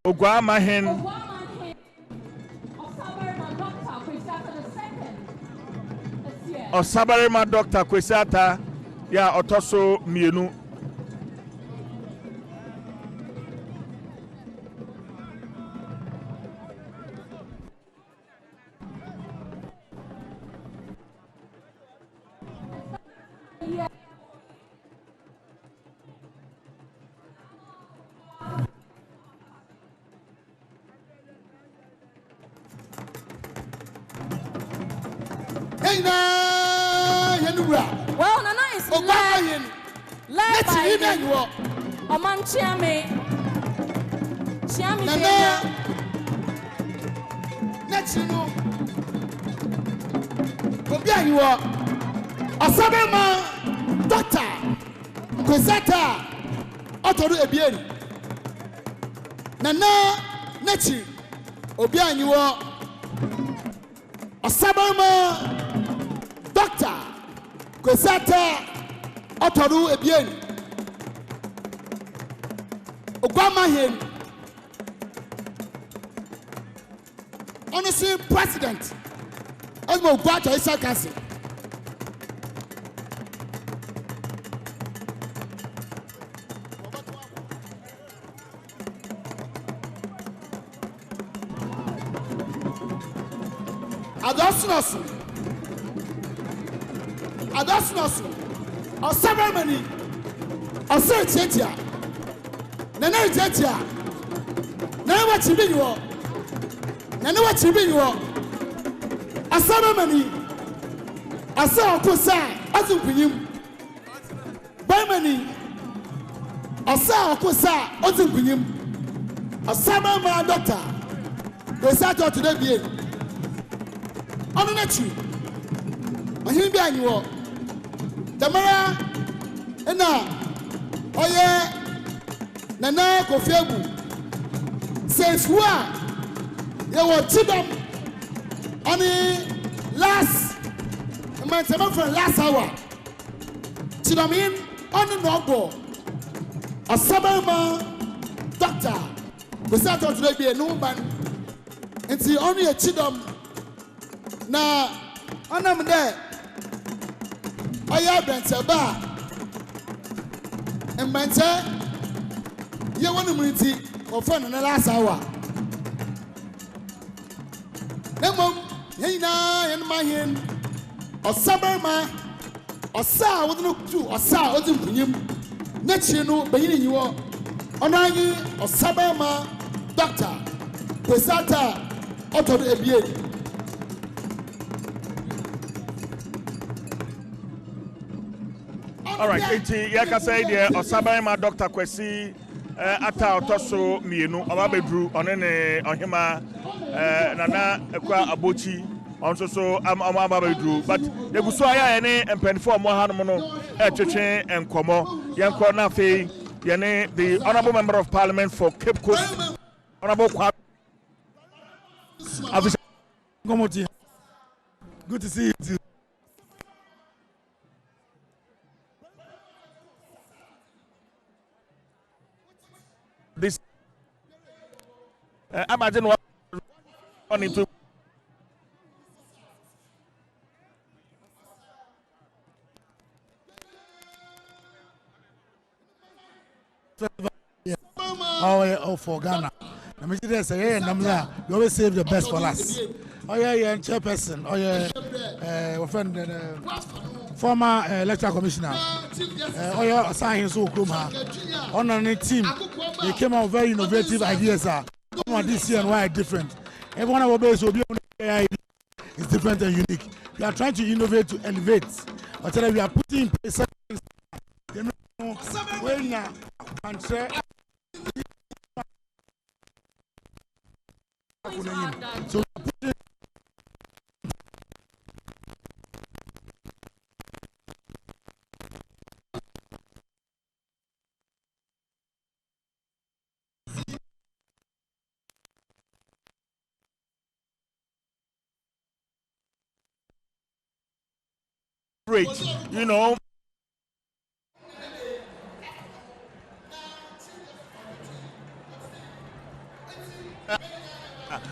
Oguaa Mahin Osaberima Dr. Kwesi Atta ya otoso mienu. Well, Nana is led by Oman Chiame. Chiame Nana. Next you know. Obiya you are. Osaberima Dr. Kwesi Atta Otoru Ebieri. Nana next you. Obiya you are. Osaberima Dr. Kwesi Atta Otoru Ebieri. Oguaa Mahin honestly president as mo Oguaa Fetu Afahye. Adosnos Osaberima Osetia Nana Jetia Nana what you mean Nana what you mean Osaberima Asa Okosa Azumpinim Baimani Asa Okosa Azumpinim Osaberima Dr. Kwesi Atta today be on the next Mahim be annual. Tamara Oye Nana Kofebu says who are you were Chidam on the last from last hour. Chidam in on the noble. Osaberima Dr. Kwesi Atta today be a new man. And see only a Chidam. Na anam there oya brentaba emmente ye wonu muniti ofan na last hour nemom yina yen mahin Osaberima osa wonu tu osa odimpunyim na chi no bayini yiwo onanyi Osaberima Dr. Kwesi Atta Otoru Ebieri. All right, yaka say the Osaberima Dr. Kwesi Atta otoso mienu obabedru onene ohima nana ekwa abochi onso so amabedru but eguso aya ene empenfo mo hanom no etwetwe enkomo yenko na fe yene the honorable member of parliament for Cape Coast honorable Good to see you too. This imagine what on into oh for Ghana. Let me just say, hey, Namza, you always save the best for last. Oh yeah, chairperson. Oh yeah, friend, former electoral commissioner. Oh yeah, signing so Kruma. On the team, they came out with very innovative ideas. Come on, this year and why different. Everyone of our base will be on the AI is different and unique. We are trying to innovate to elevate. Whatever we are putting in place. You know, when and say. So great, you know.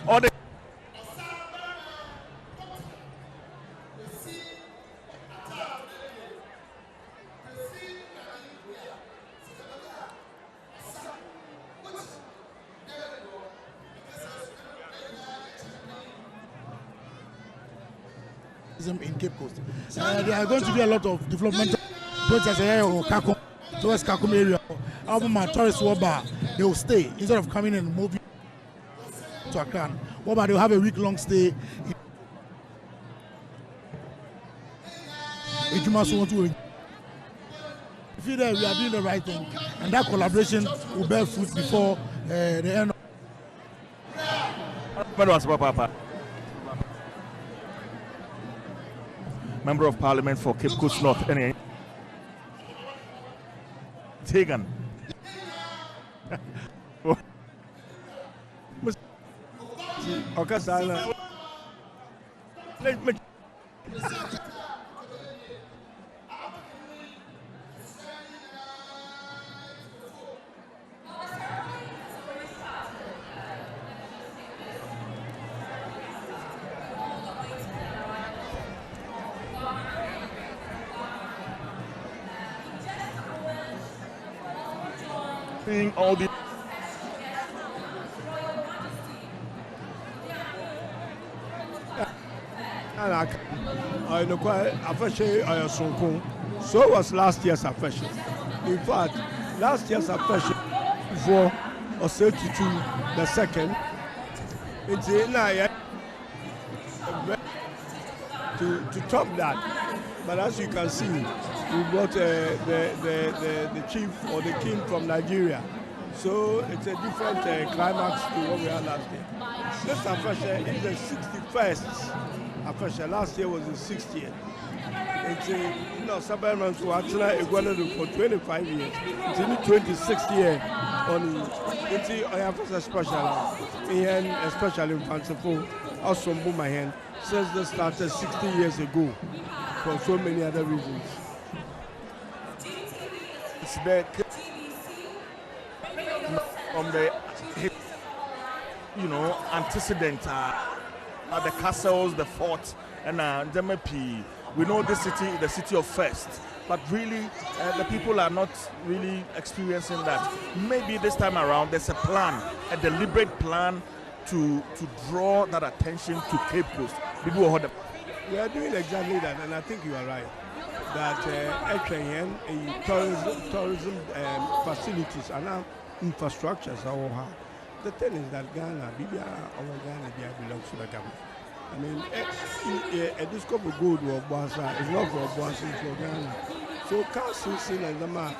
All the in Cape Coast. There are going to be a lot of developmental projects here or Kakum, towards Kakum area. Album and tourist Woba, they will stay instead of coming and moving to Accra. Woba, they will have a week-long stay. If you there, we are doing the right thing, and that collaboration will bear fruit before the end. Member of Parliament for Cape Coast North, any Hagan. Okay, all the I know quite Afahye Sonko. So was last year's Afahye. In fact, last year's Afahye for Osaberima the second. It's to top that. But as you can see, we brought the chief or the king from Nigeria. So it's a different climax to what we had last year. This Afahye is the 61st Afahye. Last year was the 60th. It's Osaberima for 25 years. It's in the 26th year on it's a special especially in Fanciful, also my hand since they started 60 years ago for so many other reasons. it's the from the antecedent the castles, the fort, and the MP. We know this city is the city of first, but really the people are not really experiencing that. Maybe this time around there's a plan, a deliberate plan to draw that attention to Cape Coast. We are doing exactly that, and I think you are right. That tourism facilities and now infrastructures are all. The thing is that Ghana belongs to the government. I mean, a discovery good or Bossa is not for Bossa, it's for Ghana. So, Castle and the man,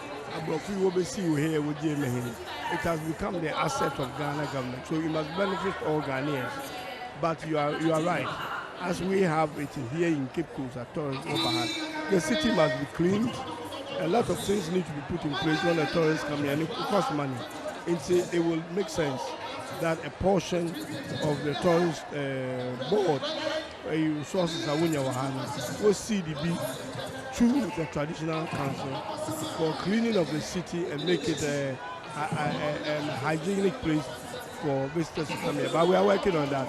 we will see you here with Jimmy. It has become the asset of Ghana government. So, you must benefit all Ghanaians. But you are right. As we have it here in Cape Coast at tourist overhead, the city must be cleaned. A lot of things need to be put in place when the tourists come here, and it costs money. It will make sense that a portion of the tourist board resources are will CDB through the traditional council for cleaning of the city and make it a hygienic place for visitors to come here. But we are working on that.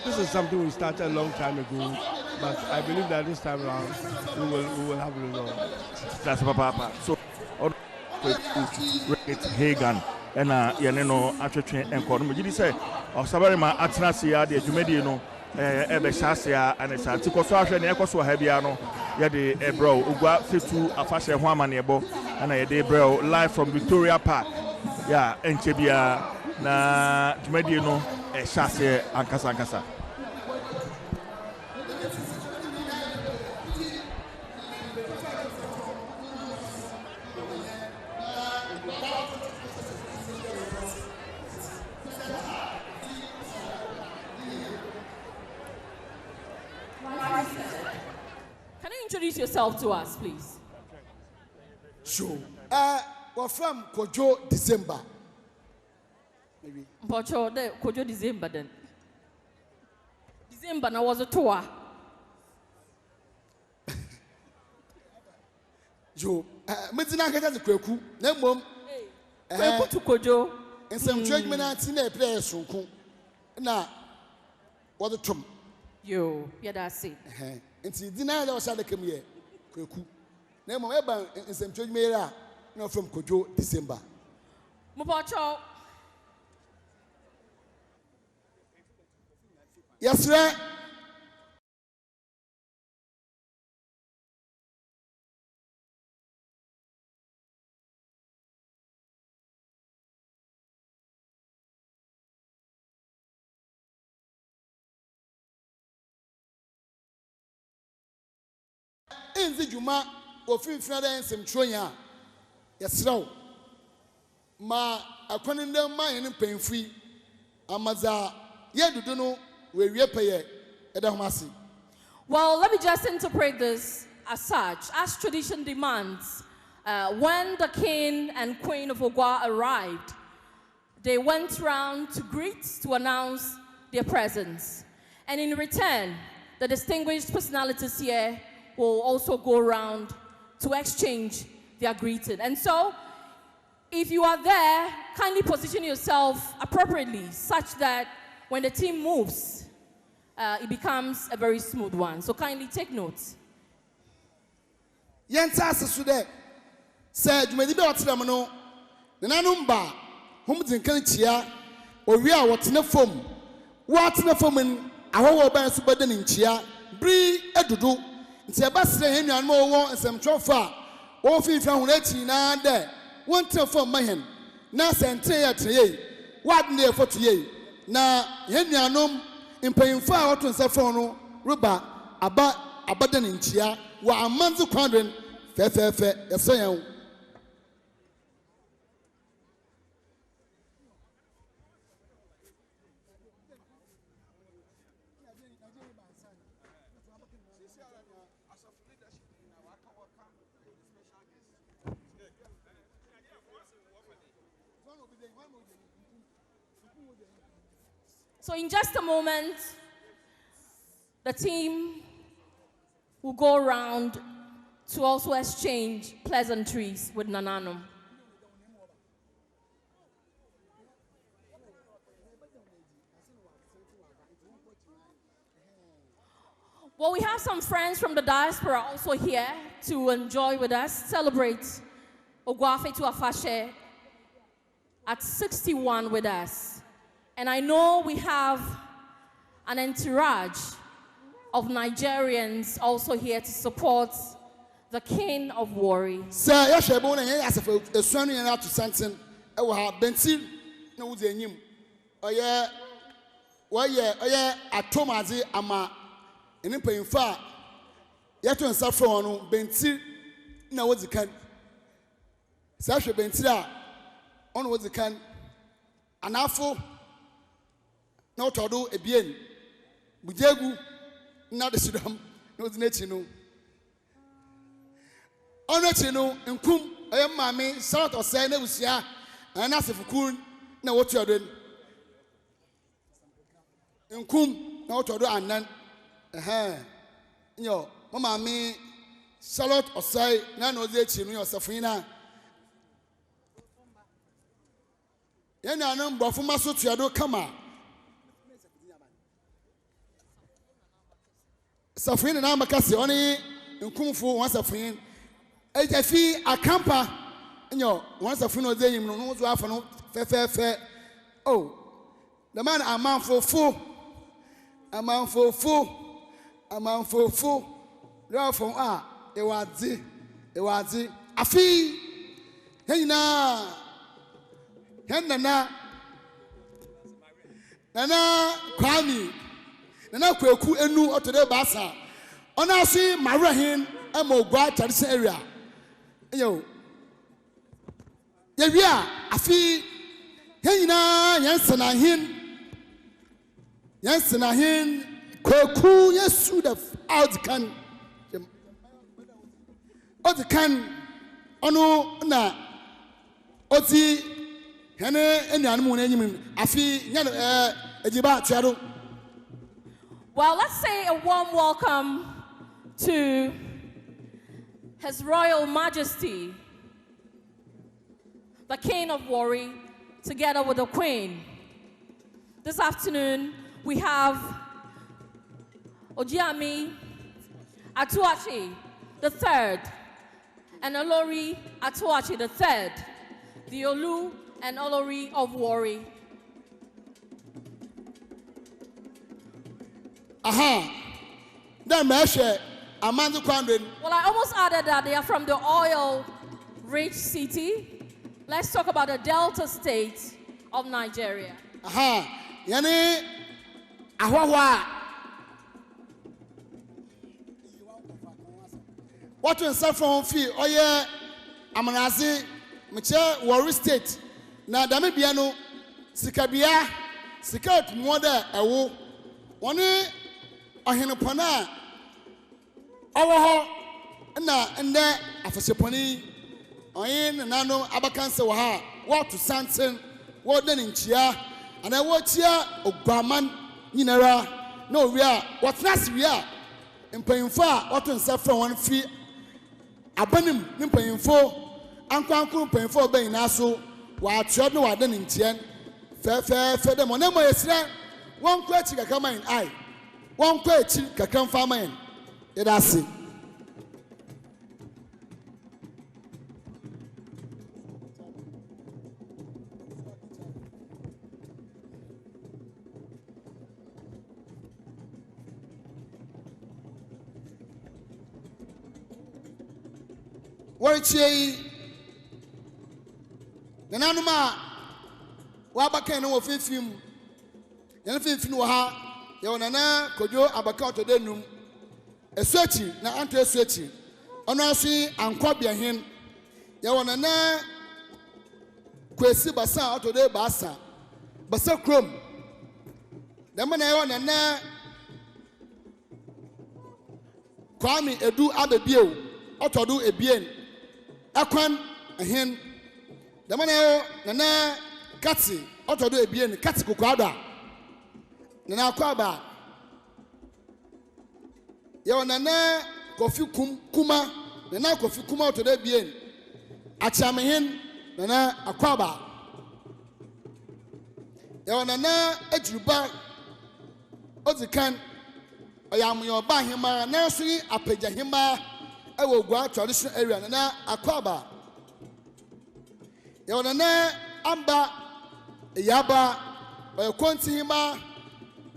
This is something we started a long time ago, but I believe that this time around we will have a result. That's Papa. So, it's Hagan. And actually, and Cornum, say, Osaberima Atrasia, the Jumediano, Ebesasia, and it's Anticosa and Ecoso Hebiano, Yadi Ebro, Oguaa Fetu Afahye Huamanebo, and a day bro live from Victoria Park. Yeah, and Chebia, na Jumediano, a Shasia, and Casacasa. Introduce yourself to us, please. Sure. We're from Kojo December. Maybe. Kojo December then. December now was a tour. Joe, Medina Gata the Kweku, no mom. Kweku to Kojo. And some judgment in a place. na what the trum. Yo, yeah, that's it. And see, deny that was at the come here. Kuku. Name of Eba in some church mayor, no from Kojo December. Mubacho, Yes, sir. In the Juma, or 5 and some troya. Yes, no. Ma a conundum mine pain free. Amaza, yet do know where we pay Edamasi. well, let me just interpret this as such. As tradition demands, when the king and queen of Oguaa arrived, they went round to greet, to announce their presence. And in return, the distinguished personalities here will also go around to exchange their greeting. And so, if you are there, kindly position yourself appropriately, such that when the team moves, it becomes a very smooth one. So kindly take notes. Yenta Sude said, Maybe Otramano, the Nanumba, whom the Kanchia, or we are what's in a foam. What's in a foam in our bands burden in Chia, Bree Edudu. Sebastian Henry and more and some trophy. All 15 there. One telephone my hand. Now send 3 to ye. What near 40 ye. Now Henry Anom in paying 5 to Safono, Ruba, Abadan in Chia, while a month of quadrant, fair, So in just a moment, the team will go around to also exchange pleasantries with Nananom. Well, we have some friends from the diaspora also here to enjoy with us, celebrate Oguaa Fetu Afahye at 61 with us. And I know we have an entourage of Nigerians also here to support the King of Warri. Sir, yes, I born as a son and out to something. I will have been seen no him. Oh, yeah, why, yeah, at Tomazi, Ama, and in paying far. Yet to suffer on Bensi, no, what you can. Sasha Bensida, on what you can. An awful. No to do a bien. Bujegu, not the Sudam, no the Netino. On Netino, and Kum, I am mammy, South or Sane, was ya, and ask if Kun, know what you are doing. And Kum, no to do and none. Yo, Mamma me, Charlotte or say, none of the Chino or Safina. Nananom, but for my social come out. Safin and Amakasi only in Kung Fu once a friend. A fee a camper, and your once a friend of them knows what no fair. Oh, the man a man for full, a man for full, a man for full. Love from it was the a fee. Hey, na Nana Kwame. Nana Kweku enu otoday basa. Ona si Marahin and Oguaa tradition area. Yo. Yewia afi heyina yansana hin Kweku yesu the out can ono na oti hene enuanmu na enyim afi nya ejiba atiaro. Well, let's say a warm welcome to His Royal Majesty, the King of Warri, together with the Queen. This afternoon, we have Ojiami Atuachi the third, and Olori Atuachi the third, the Olu and Olori of Warri. Then measure Amanda Kwandin. Well, I almost added that they are from the oil-rich city. Let's talk about the Delta state of Nigeria. Yani Ahwawa. What in Saffron Fee? Oh, yeah, Amanazi, Michelle, Warri State. Now, Damibiano, Sikabia, Sikat Mother, Awo, one Ohinopana, Owaho, and there, Afaseponi, Oyin, Nananom, Abakansa Waha, what to Sanson, what then in Chia, and I watch here, Oguaman, Ninera, no, we are, what's nice we are, in paying far, what in Saffron one fee. Abanim nimpayim fo ankwankun payim fo be inaso wa atro no wa de ntien fe dem onemo yesre won kwa chi kaka man ai won kwa chi kaka mfa man yedase Warri Nananom wabaka no ofifim yana fifin wo ha ye wonana kojo abaka otodenum esuachi na anto esuachi ono aso ankobia hen ye wonana kwesi basa otode basa krom demana ye wonana kwami edu abebiew otodo ebien akwan hen the man nana katsi otodo ebien katsi kokwada nana akwaba ye nana kofi kuma nana kofi kuma otodo ebien achame hen nana akwaba ye nana ejuruba ozikan oyam yo ba hema na so yi apagya hema Oguaa traditional area na akwaba yona amba yaba okonti hima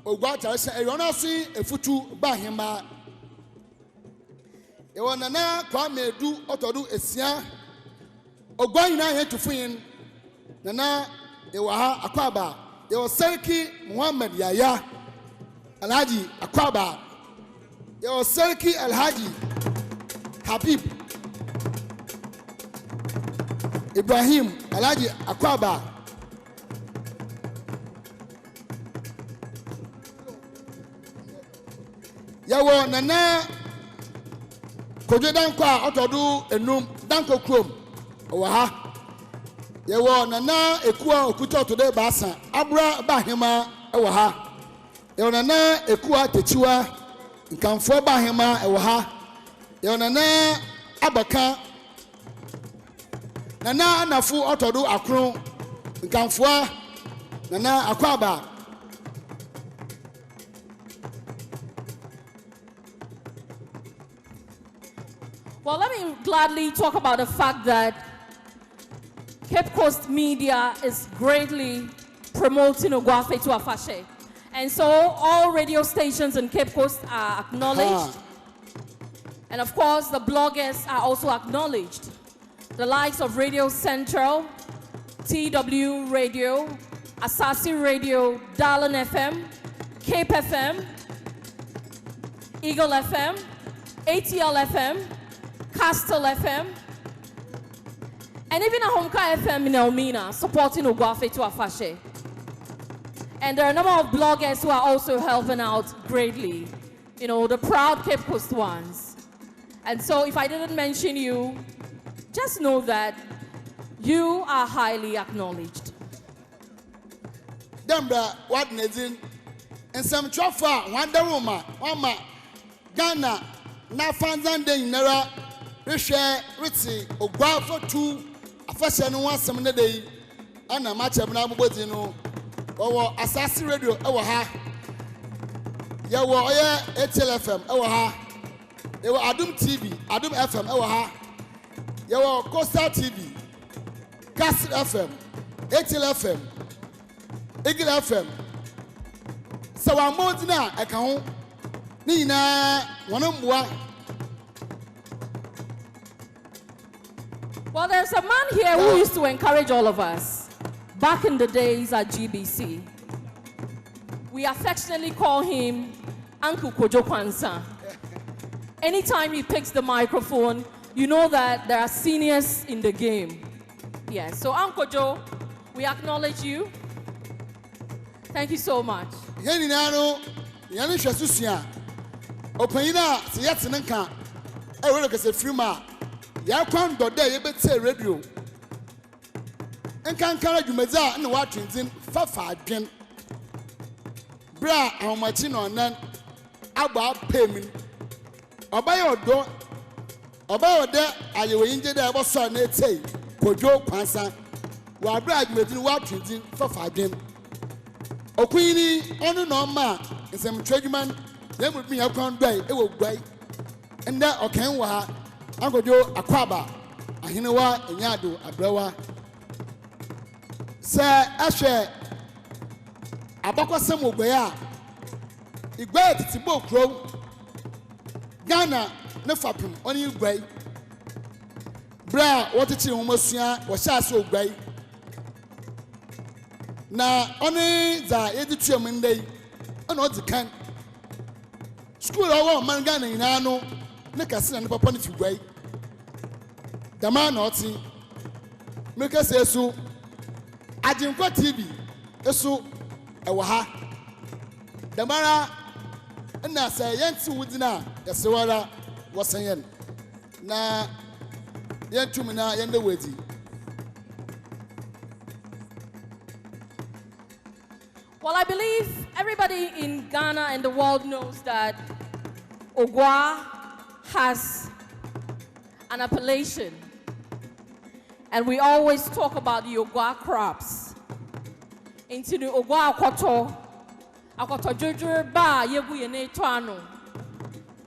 Oguaa traditional area na so efutu ba hima yona na kwa medu otodu esia Oguaa nyina he tufin na ewa ha akwaba yo Sarki Muhammad Yaya Alhaji akwaba yo Sarki Alhaji Habib Ibrahim Alhaji Akwaba yawo nana kojo dankwa otodu enum danko krom owaha yawo nana ekua okuta otodo baasa abra bahema ewaha yawo nana ekua techiwa nkamfo bahema ewaha Yonana abaka nana anafu otodo akron nkamfoa nana akwaba Well, let me gladly talk about the fact that Cape Coast media is greatly promoting Oguaa Fetu Afahye. And so all radio stations in Cape Coast are acknowledged. And of course, the bloggers are also acknowledged. The likes of Radio Central, TW Radio, Asasi Radio, Darlin FM, Cape FM, Eagle FM, ATL FM, Castle FM, and even Ahomka FM in Elmina supporting Oguaa Fetu Afahye. And there are a number of bloggers who are also helping out greatly, you know, the proud Cape Coast ones. And so if I didn't mention you, just know that you are highly acknowledged. Dembra, what nezin? And some trofa, Wonder Woman, Mama, Ghana, Nafanzan de Nera, Risha, Ritzy, Oguaa Fetu Afahye no one some day, and a match of Nabozino, Owo Asasi Radio ewo ha. Yewo oye ATL FM ewo ha. Yewo Adom TV, Adom FM ewo ha. Yewo Coastal TV, Castle FM, ATL FM, Eagle FM. So wa modina eka ho. Ni na wonomwa. Well, there's a man here who used to encourage all of us back in the days at GBC. We affectionately call him Uncle Kojo Kwanzaa. Anytime he picks the microphone, you know that there are seniors in the game. Yes, so Uncle Joe, we acknowledge you. Thank you so much. Yeninano, yani shasusia. Opayina siyatinenka. Ewe lokese frima. Ya kwando de yebete radio. Enkankara jumeza na watwintin fafa adwen. Bra ahomachi no nan agba pemi. Obaye odo. Obaye ode ayewe inje de eboso na etei. Kojo Kwanzaa. Wa bra jumedin watwintin fafa adwen. Okwini onu no ma nsem twadwuman na mu bi yakwan dai ewo gwai. Enda okan wa ha. Angojo akwaba ahinewa enyado abrewa se ahwe abakosem ogbeya igbe titibo kro Ghana ne fapem oni igbe bra wotichi homasua wo hyase ogbe na oni za yedituam ndai ana odikan school owo man Ghana ina no ne kase na papa ne figwai dama na oti meke se su Ajinkwa TV esu ewo ha damara na se yenti wudina yesewara wosenyen na yentum na yende wedi. Well, I believe everybody in Ghana and the world knows that Oguaa has an appellation. And we always talk about the Oguaa crops. Into the Oguaa akoto jojo ba yegu yene toano.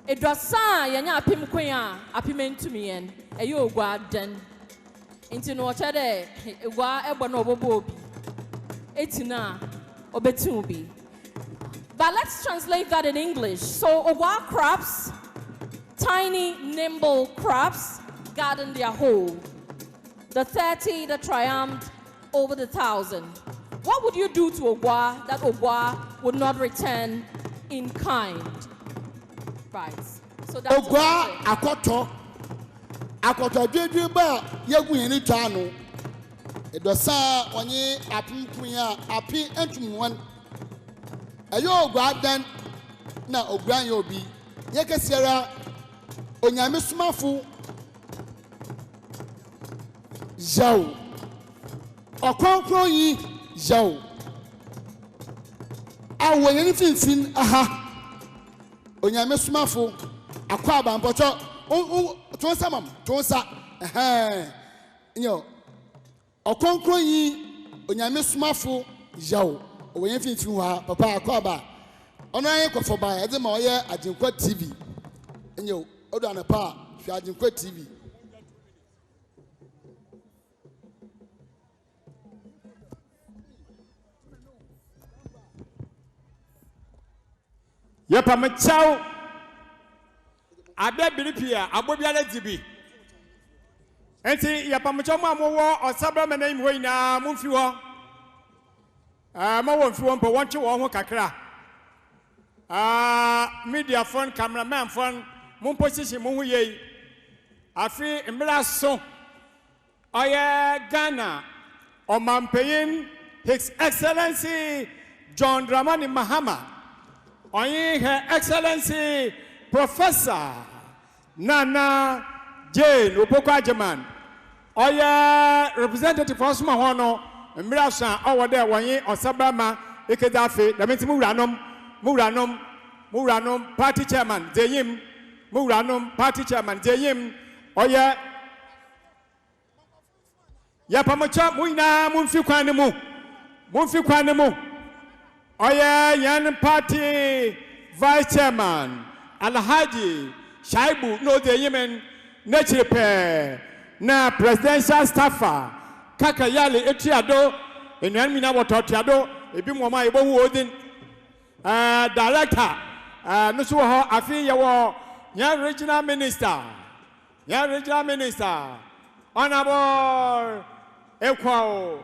Edrasa yanya apim kwea apimentumi yen. Eyo Oguaa den. Into no chade Oguaa ebo no obobo obi. Etina obetubi. But let's translate that in English. So Oguaa crops, tiny, nimble crops, garden their whole. The 30 that triumphed over the 1,000. What would you do to Oguaa that Oguaa would not return in kind? Right. So that's Oguaa akoto dwedwe ba yegu yeni tano. Edosa onye apimkuya api entumwan. Ayo Oguaa dan na Oguaa yobi. Yekesiara onyame sumafu Jao. Okonkro yi jao. Awo yeni finfin aha. Onyame sumafo akwaba mpocho tonsa mam tonsa nyo okonkro yi onyame sumafo jao. Owo yeni finfin ha papa akwaba. Ono ayen kwofo ba ede ma oye Ajinkwa TV. Nyo odo anapa fi Ajinkwa TV. Yepa mchao abe bilipia abobiale dibi enti yepa mchao mo wo Osaberima na imwe ina mumfi ho mo wo mfi ho mpo wonche wo ho kakra media phone cameraman phone mum position mo hu yei afi mbra so oye Ghana omampeyin His Excellency John Dramani Mahama Oyin Her Excellency Professor Nana Jane Opokwajeman. Oya representative for Suma Hono, Mirasa, over there, Oyin Osaberima Ekedafe, Damenti Muranom, Party Chairman, Deyim, Muranom, Party Chairman, Deyim, Oya Yapamocha, Muina, Munfi Kwanemu, Oya Yan Party Vice Chairman Alhaji Shaibu no de Yemen Nechipe na presidential staffer Kaka Yale Etiado Enamina Watotiado Ebi Moma Ebo Odin Director Nusu ho afi yawo Yan Regional Minister Honorable Ekwao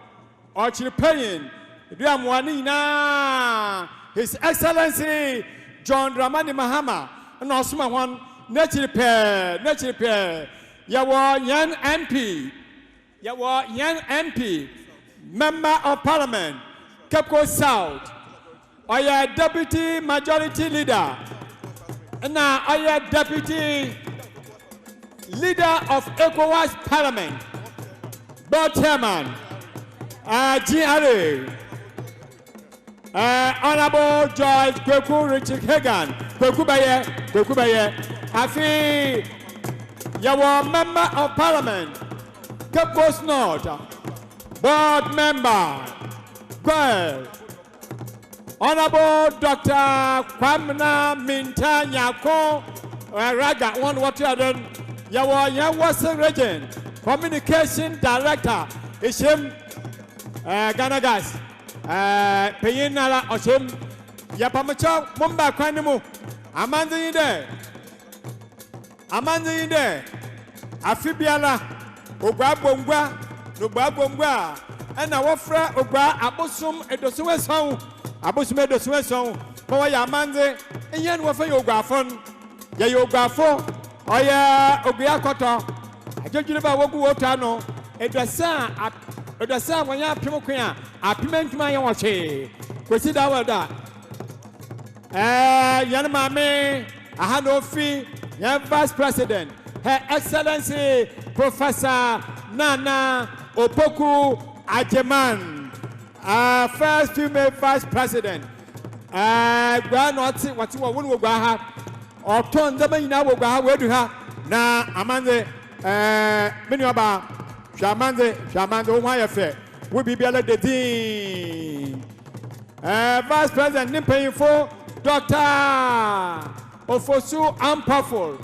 Ochiripayin Duamwani na His Excellency John Dramani Mahama and Osman one Nechiripe Yawa Yan MP Member of Parliament Cape South Oya Deputy Majority Leader and now Oya Deputy Leader of ECOWAS Parliament Board Chairman GRA Honorable George Kweku Richard Hagan Kweku Baye Afi Yawa Member of Parliament Cape Coast North Board Member Gwel Honorable Dr. Kwamna Minta Nyako Raga one what you done Yawa Western Region Communication Director Ishim Ghana Gas Payinala Oshim Yapamacho Mumba Kwanimu Amanda inde Afibiala Oguaa Bombwa and our friend Oguaa Abosum Edosue Song Power Yamande and Yan Wafa Oguaa Fon Oguaa Fo Oya Oguaa Koto I don't know about Woguotano Edasa when ya Pimokia a piment my watch Kwesi Atta Yanamame I had no fee Yan Vice President Her Excellency Professor Nana Opoku Ajeman first female Vice President Granoti what you want to go or turn the man now where do have na Amande Minuaba Shamande Wyafe will be better the dean Vice President Nimpay for Dr. Ofosu Ampaful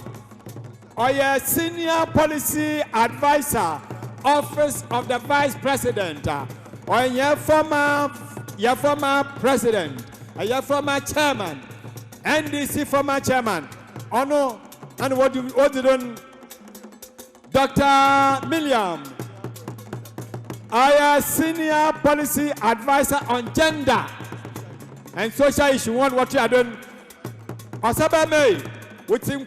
Oya Senior Policy Advisor Office of the Vice President or your former President your former Chairman NDC former Chairman Ono and what you done Dr. Milliam our Senior Policy Advisor on Gender and Social Issue what you are doing Osaberima Kwesi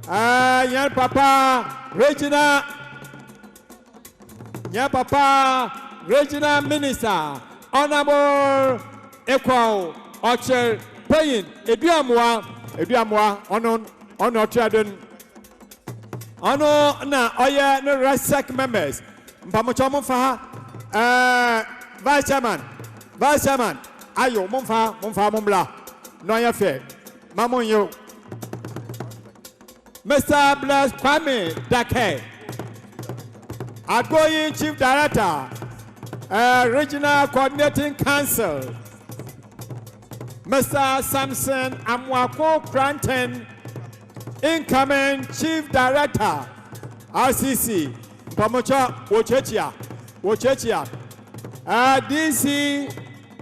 Atta Yan Papa Regional Minister Honorable Ekwao Ochel Payin Eduamwa ono Tradon ono na oya no RESEC members mpamocho momfa Vice Chairman ayo momfa mombla no ya fe mamonyo Mr. Bless Kwame Dake outgoing Chief Director Regional Coordinating Council Mr. Samson Amwako Cranton incoming Chief Director RCC Pamocha Wochechia DC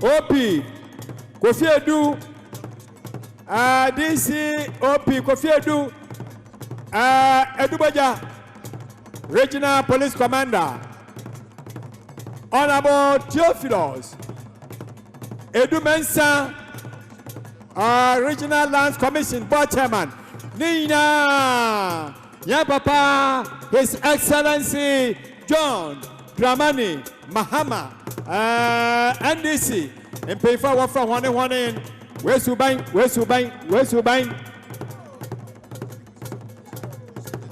OP Kofi Edu DC OP Kofi Edu Edubaja Regional Police Commander Honorable Theophilus Edu Mensa Regional Lands Commission Board Chairman Nina Ya Papa His Excellency John Dramani Mahama NDC and pay for what from one in Where's Subang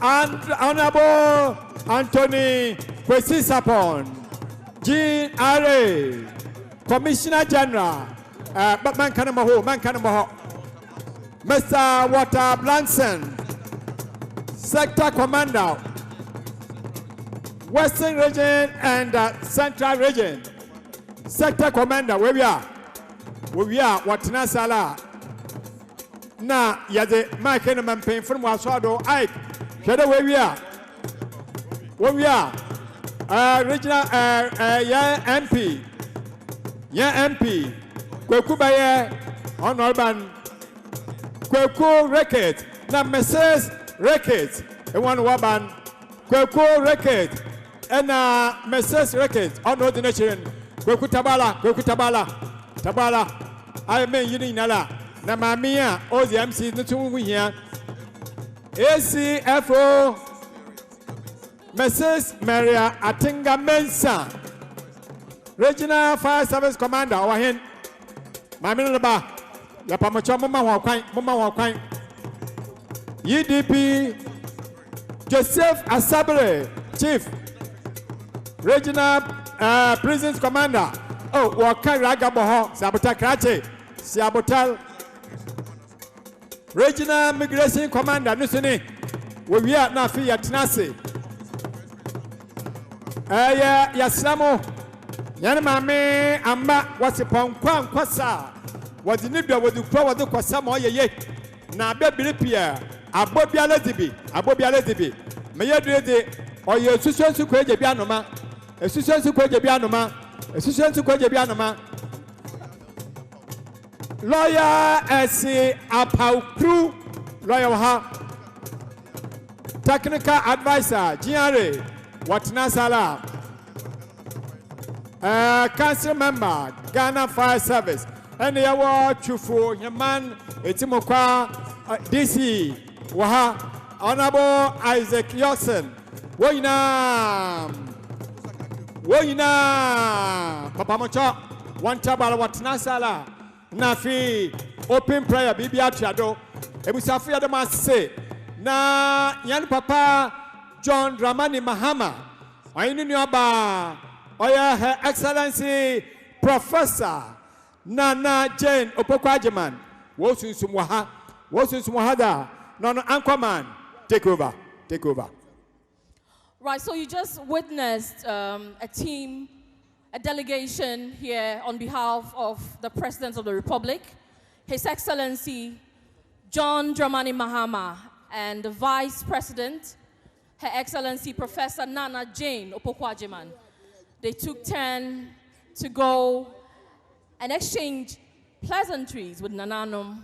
and Honorable Anthony Kwesi Atta GRA Commissioner General man kanamaho Mr. Walter Blanson Sector Commander Western Region and Central Region sector commander where we are watena sala na yade Mike and Mampain from Wasado Ike shada where we are regional MP Kweku Baye on Urban Kweku Record na Mrs. Record and one Waban Kweku Record and Mrs. Record on ordination Kweku Tabala I mean you nala na mamia o the MC no to here ACFO Mrs. Maria Atinga Mensa Regional Fire Service Commander our hen Mamina ba ya pamocha mama wa kwan UDP Joseph Asaberima Chief Regional Prisons Commander oh wakai ragaboho Sabotal Krache Sabotal Regional Migration Commander nusuni we are na fi yatinase yaslamo yana mame amba wasipon kwasa wadi nibia wadi kwa wadi kwasa mo yeye na bebiri pia abobiale dibi meye de oye susuensu ko eje bi anoma lawyer esi apaukru lawyer ha technical advisor GRA watna sala council member Ghana Fire Service and yawo chufu Yaman etimokwa DC waha honorable Isaac Yosen woina papa mocho wantabala watna sala na fi open prayer bibia tiado ebusafu ya dama se na yan papa John Dramani Mahama ayini nyoba oya Her Excellency Professor Nana Jane Opokwajeman wosunsumwahada no Anchorman take over. Right, so you just witnessed a delegation here on behalf of the President of the Republic, His Excellency John Dramani Mahama, and the Vice President, Her Excellency Professor Nana Jane Opokwajeman. They took turn to go and exchange pleasantries with Nananom